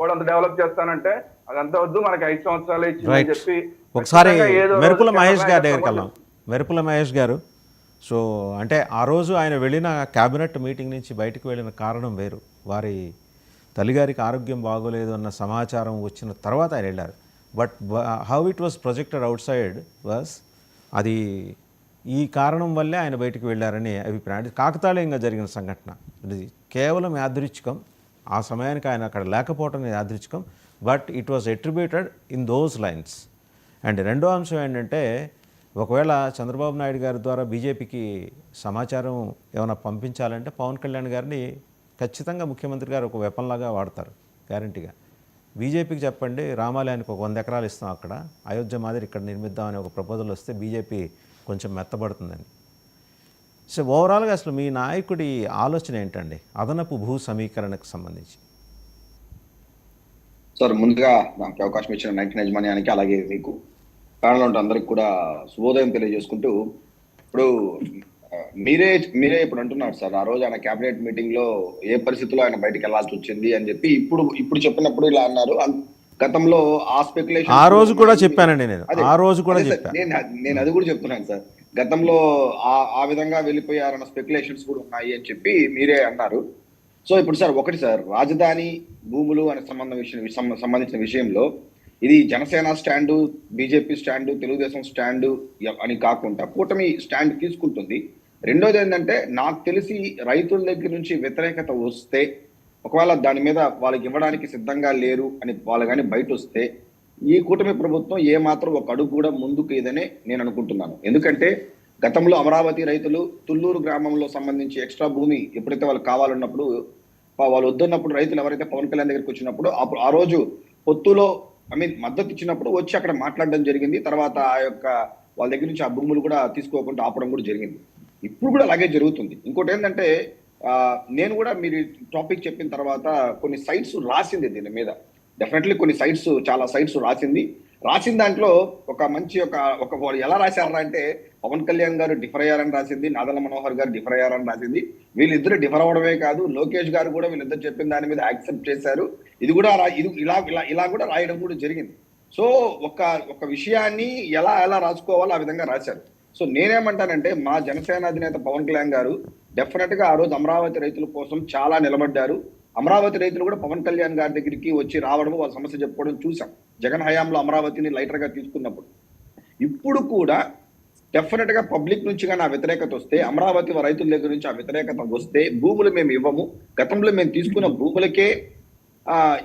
వాడు అంత డెవలప్ చేస్తానంటే అదంతా వద్దు, మనకి 5 సంవత్సరాలు ఇచ్చిందని చెప్పి ఒకసారి ఏదో మెరుపుల మహేష్ గారి దగ్గరికి వెళ్దాం. మెరుపుల మహేష్ గారు, సో అంటే ఆ రోజు ఆయన వెళ్ళిన క్యాబినెట్ మీటింగ్ నుంచి బయటకు వెళ్ళిన కారణం వేరు. వారి తల్లిగారికి ఆరోగ్యం బాగోలేదు అన్న సమాచారం వచ్చిన తర్వాత ఆయన వెళ్ళారు. But how it was projected out side was అది ఈ కారణం వల్లే ఆయన బయటకు వెళ్ళారని అభిప్రాయం. కాకతాళీయంగా జరిగిన సంఘటన, ఇది కేవలం యాదృచ్ఛికం. ఆ సమయానికి ఆయన అక్కడ లేకపోవటం యాదృచ్ఛికం, but it was attributed in those lines. And రెండో అంశం ఏంటంటే, ఒకవేళ చంద్రబాబు నాయుడు గారి ద్వారా బీజేపీకి సమాచారం ఏమైనా పంపించాలంటే పవన్ కళ్యాణ్ గారిని ఖచ్చితంగా ముఖ్యమంత్రి గారు ఒక వెపన్లాగా వాడతారు గ్యారంటీగా. బీజేపీకి చెప్పండి, రామాలయానికి ఒక 100 ఎకరాలు ఇస్తాం, అక్కడ అయోధ్య మాదిరి ఇక్కడ నిర్మిద్దామని ఒక ప్రపోజల్ వస్తే బీజేపీ కొంచెం మెత్తబడుతుందని. సో ఓవరాల్గా అసలు మీ నాయకుడి ఆలోచన ఏంటండి అదనపు భూ సమీకరణకు సంబంధించి? సార్, ముందుగా నాకు అవకాశం ఇచ్చిన 19 యజమాన్యానికి, అలాగే మీకు ప్యానల్ ఉంటే అందరికి కూడా శుభోదయం తెలియజేసుకుంటూ, ఇప్పుడు మీరే ఇప్పుడు అంటున్నారు సార్, ఆ రోజు ఆయన క్యాబినెట్ మీటింగ్ లో ఏ పరిస్థితుల్లో ఆయన బయటకు వెళ్లాల్సి వచ్చింది అని చెప్పి ఇప్పుడు చెప్పినప్పుడు ఇలా అన్నారు. గతంలో ఆ స్పెక్యులేషన్ ఆ రోజు కూడా చెప్పానండి నేను, ఆ రోజు కూడా చెప్పాను. నేను అది కూడా చెప్తున్నాను సార్, గతంలో ఆ విధంగా వెళ్ళిపోయారన్న స్పెక్యులేషన్స్ కూడా ఉన్నాయి అని చెప్పి మీరే అన్నారు. సో ఇప్పుడు సార్, ఒకటి సార్, రాజధాని భూములు అనే సంబంధించిన విషయంలో ఇది Janasena stand, BJP stand, Telugu Desam stand అని కాకుండా కూటమి స్టాండ్ తీసుకుంటుంది. రెండోది ఏంటంటే, నాకు తెలిసి రైతుల దగ్గర నుంచి వ్యతిరేకత వస్తే, ఒకవేళ దాని మీద వాళ్ళకి ఇవ్వడానికి సిద్ధంగా లేరు అని వాళ్ళు కానీ బయట వస్తే, ఈ కూటమి ప్రభుత్వం ఏమాత్రం ఒక అడుగు కూడా ముందుకు ఏదనే నేను అనుకుంటున్నాను. ఎందుకంటే గతంలో అమరావతి రైతులు తుళ్ళూరు గ్రామంలో సంబంధించి ఎక్స్ట్రా భూమి ఎప్పుడైతే వాళ్ళు కావాలన్నప్పుడు, వాళ్ళు వద్దన్నప్పుడు రైతులు ఎవరైతే పవన్ కళ్యాణ్ దగ్గరికి వచ్చినప్పుడు ఆ రోజు పొత్తులో మద్దతు ఇచ్చినప్పుడు వచ్చి అక్కడ మాట్లాడడం జరిగింది. తర్వాత ఆ యొక్క వాళ్ళ దగ్గర నుంచి ఆ భూములు కూడా తీసుకోకుండా ఆపడం కూడా జరిగింది. ఇప్పుడు కూడా అలాగే జరుగుతుంది. ఇంకోటి ఏంటంటే, నేను కూడా మీరు టాపిక్ చెప్పిన తర్వాత కొన్ని సైట్స్ రాసింది దీని మీద, డెఫినెట్లీ కొన్ని సైట్స్, చాలా సైట్స్ రాసిన దాంట్లో ఒక మంచి ఒక వాళ్ళు ఎలా రాశారా అంటే, పవన్ కళ్యాణ్ గారు డిఫర్ అయ్యారని రాసింది, నాదల మనోహర్ గారు డిఫర్ అయ్యారని రాసింది. వీళ్ళిద్దరు డిఫర్ అవడమే కాదు, లోకేష్ గారు కూడా వీళ్ళిద్దరు చెప్పిన దాని మీద యాక్సెప్ట్ చేశారు. ఇది కూడా ఇలా కూడా రాయడం కూడా జరిగింది. సో ఒక విషయాన్ని ఎలా రాసుకోవాలో ఆ విధంగా రాశారు. సో నేనేమంటానంటే, మా జనసేన అధినేత పవన్ కళ్యాణ్ గారు డెఫినెట్ గా ఆ రోజు అమరావతి రైతుల కోసం చాలా నిలబడ్డారు. అమరావతి రైతులు కూడా పవన్ కళ్యాణ్ గారి దగ్గరికి వచ్చి రావడం, వాళ్ళ సమస్య చెప్పుకోవడం చూసాం. జగన్ హయాంలో అమరావతిని లైటర్ గా తీసుకున్నప్పుడు. ఇప్పుడు కూడా డెఫినెట్ గా పబ్లిక్ నుంచి కానీ ఆ వ్యతిరేకత వస్తే, అమరావతి రైతుల దగ్గర నుంచి ఆ వ్యతిరేకత వస్తే, భూములు మేము ఇవ్వము, గతంలో మేము తీసుకున్న భూములకే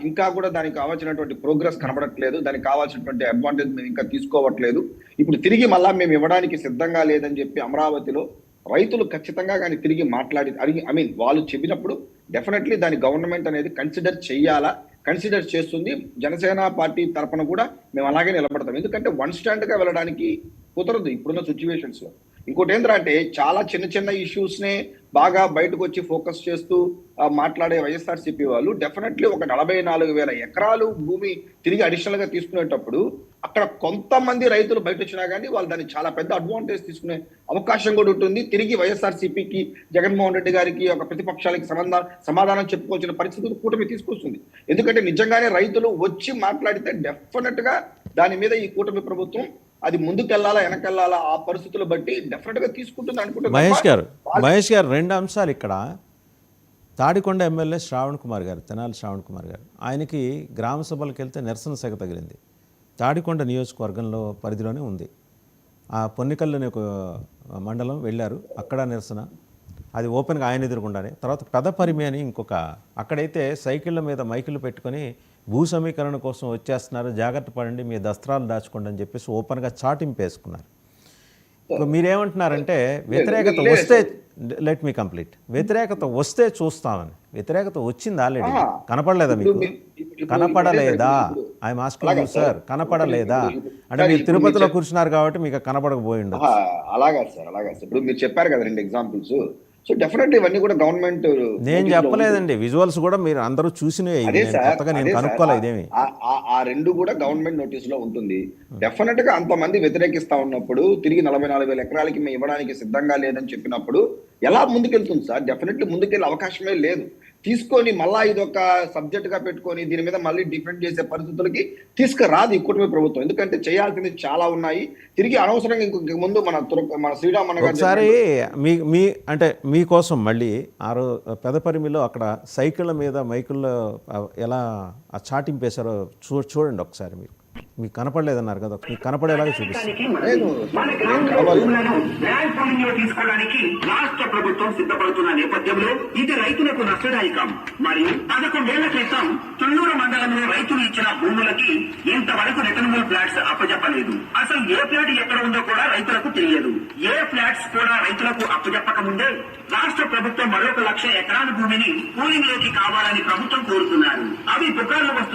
ఇంకా కూడా దానికి కావాల్సినటువంటి ప్రోగ్రెస్ కనబడట్లేదు, దానికి కావాల్సినటువంటి అడ్వాంటేజ్ మేము ఇంకా తీసుకోవట్లేదు, ఇప్పుడు తిరిగి మళ్ళా మేము ఇవ్వడానికి సిద్ధంగా లేదని చెప్పి అమరావతిలో రైతులు ఖచ్చితంగా కానీ తిరిగి మాట్లాడి వాళ్ళు చెప్పినప్పుడు డెఫినెట్లీ దాని గవర్నమెంట్ అనేది కన్సిడర్ చేస్తుంది. జనసేన పార్టీ తరఫున కూడా మేము అలాగే నిలబడతాం. ఎందుకంటే వన్ స్టాండ్ గా వెళ్ళడానికి కుదరదు ఇప్పుడున్న సిచ్యువేషన్స్ లో. ఇంకోటి ఏంటంటే, చాలా చిన్న ఇష్యూస్ నే బాగా బయటకు వచ్చి ఫోకస్ చేస్తూ మాట్లాడే వైఎస్ఆర్సీపీ వాళ్ళు డెఫినెట్లీ ఒక 44,000 ఎకరాలు భూమి తిరిగి అడిషనల్ గా తీసుకునేటప్పుడు, అక్కడ కొంతమంది రైతులు బయట వచ్చినా కానీ వాళ్ళు దాన్ని చాలా పెద్ద అడ్వాంటేజ్ తీసుకునే అవకాశం కూడా ఉంటుంది. తిరిగి వైఎస్ఆర్సీపీకి, జగన్మోహన్ రెడ్డి గారికి, ఒక ప్రతిపక్షాలకి సమాధానం చెప్పుకోవాల్సిన పరిస్థితులు కూటమి తీసుకొస్తుంది. ఎందుకంటే నిజంగానే రైతులు వచ్చి మాట్లాడితే డెఫినెట్ గా దాని మీద ఈ కూటమి ప్రభుత్వం అది ముందుకెళ్లాలా వెనకెళ్లాలా ఆ పరిస్థితులు బట్టి డెఫినెట్ గా తీసుకుంటుంది అనుకుంటున్నాను. మహేష్ గారు 2 అంశాలు ఇక్కడ. తాడికొండ ఎమ్మెల్యే శ్రావణ్ కుమార్ గారు, తెనాలి శ్రావణ్ కుమార్ గారు, ఆయనకి గ్రామ సభలకు వెళ్తే నిరసన సెగ తగిలింది. తాడికొండ నియోజకవర్గంలో పరిధిలోనే ఉంది. ఆ పొన్నికల్లోని ఒక మండలం వెళ్ళారు, అక్కడ నిరసన, అది ఓపెన్గా ఆయన ఎదురుకుండానే. తర్వాత పెదపరిమి అని ఇంకొక, అక్కడైతే సైకిళ్ళ మీద మైకులు పెట్టుకొని భూ సమీకరణ కోసం వచ్చేస్తున్నారు, జాగ్రత్త పడండి, మీ దస్త్రాలు దాచుకోండి అని చెప్పేసి ఓపెన్గా చాటింపు వేసుకున్నారు. ఇప్పుడు మీరేమంటున్నారంటే, వ్యతిరేకత వస్తే, లెట్ మీ కంప్లీట్, వ్యతిరేకత వస్తే చూస్తామని. వ్యతిరేకత వచ్చింది ఆల్రెడీ, కనపడలేదా మీకు? కనపడలేదా? ఐఎమ్ ఆస్కింగ్ యూ సార్, కనపడలేదా? అంటే మీరు తిరుపతిలో కూర్చున్నారు కాబట్టి మీకు కనపడకపోయిండు. అలాగా సార్. ఇప్పుడు మీరు చెప్పారు కదా 2 ఎగ్జాంపుల్స్. సో డెఫినెట్లీ ఇవన్నీ కూడా గవర్నమెంట్, నేను చెప్పలేదండి, విజువల్స్ కూడా మీరు అందరూ చూసినవి, కొత్తగా నేను కనుక్కోలే ఇదేమి. ఆ 2 కూడా గవర్నమెంట్ నోటీస్ లో ఉంటుంది. డెఫినెట్ గా అంతమంది వ్యతిరేకిస్తా ఉన్నప్పుడు, తిరిగి 44,000 ఎకరాలకి మేము ఇవ్వడానికి సిద్ధంగా లేదని చెప్పినప్పుడు ఎలా ముందుకెళ్తుంది సార్? డెఫినెట్లీ ముందుకెళ్ళే అవకాశమే లేదు. తీసుకొని మళ్ళా ఇది ఒక సబ్జెక్ట్ గా పెట్టుకొని దీని మీద మళ్ళీ డిఫెండ్ చేసే పరిస్థితులకి తీసుకురాదు ఈ కూటమి ప్రభుత్వం. ఎందుకంటే చేయాల్సింది చాలా ఉన్నాయి. తిరిగి అనవసరంగా ఇంకొక ముందు మన శ్రీరామన్న గారు ఒకసారి మీ అంటే మీకోసం మళ్ళీ పెదపరిమిలో అక్కడ సైకిళ్ళ మీద మైకుల్లో ఎలా ఆ చాటింపేశారో చూడండి ఒకసారి. మీకు కనపడలేదన్నారు కదా, మీకు కనపడేలాగా చూపిస్తాను. తీసుకోవడానికి రాష్ట్ర ప్రభుత్వం సిద్ధపడుతున్న నేపథ్యంలో ఇది రైతులకు నష్టదాయకం. మరియు 11 ఏళ్ల క్రితం తుళ్ళూరు మండలంలో రైతులు ఇచ్చిన భూములకి ఇంతవరకు రిటర్నబుల్ ఫ్లాట్స్ అప్పచెప్పలేదు. అసలు ఏ ఫ్లాట్ ఎక్కడ ఉందో కూడా రైతులకు తెలియదు. ఏ ఫ్లాట్స్ కూడా రైతులకు అప్పచెప్పక ముందే రాష్ట్ర ప్రభుత్వం మరొక 1,00,000 ఎకరాల భూమిని కూలింగ్ లోకి కావాలని ప్రభుత్వం కోరుతున్నారు. అవి పుకార్లు వస్తున్న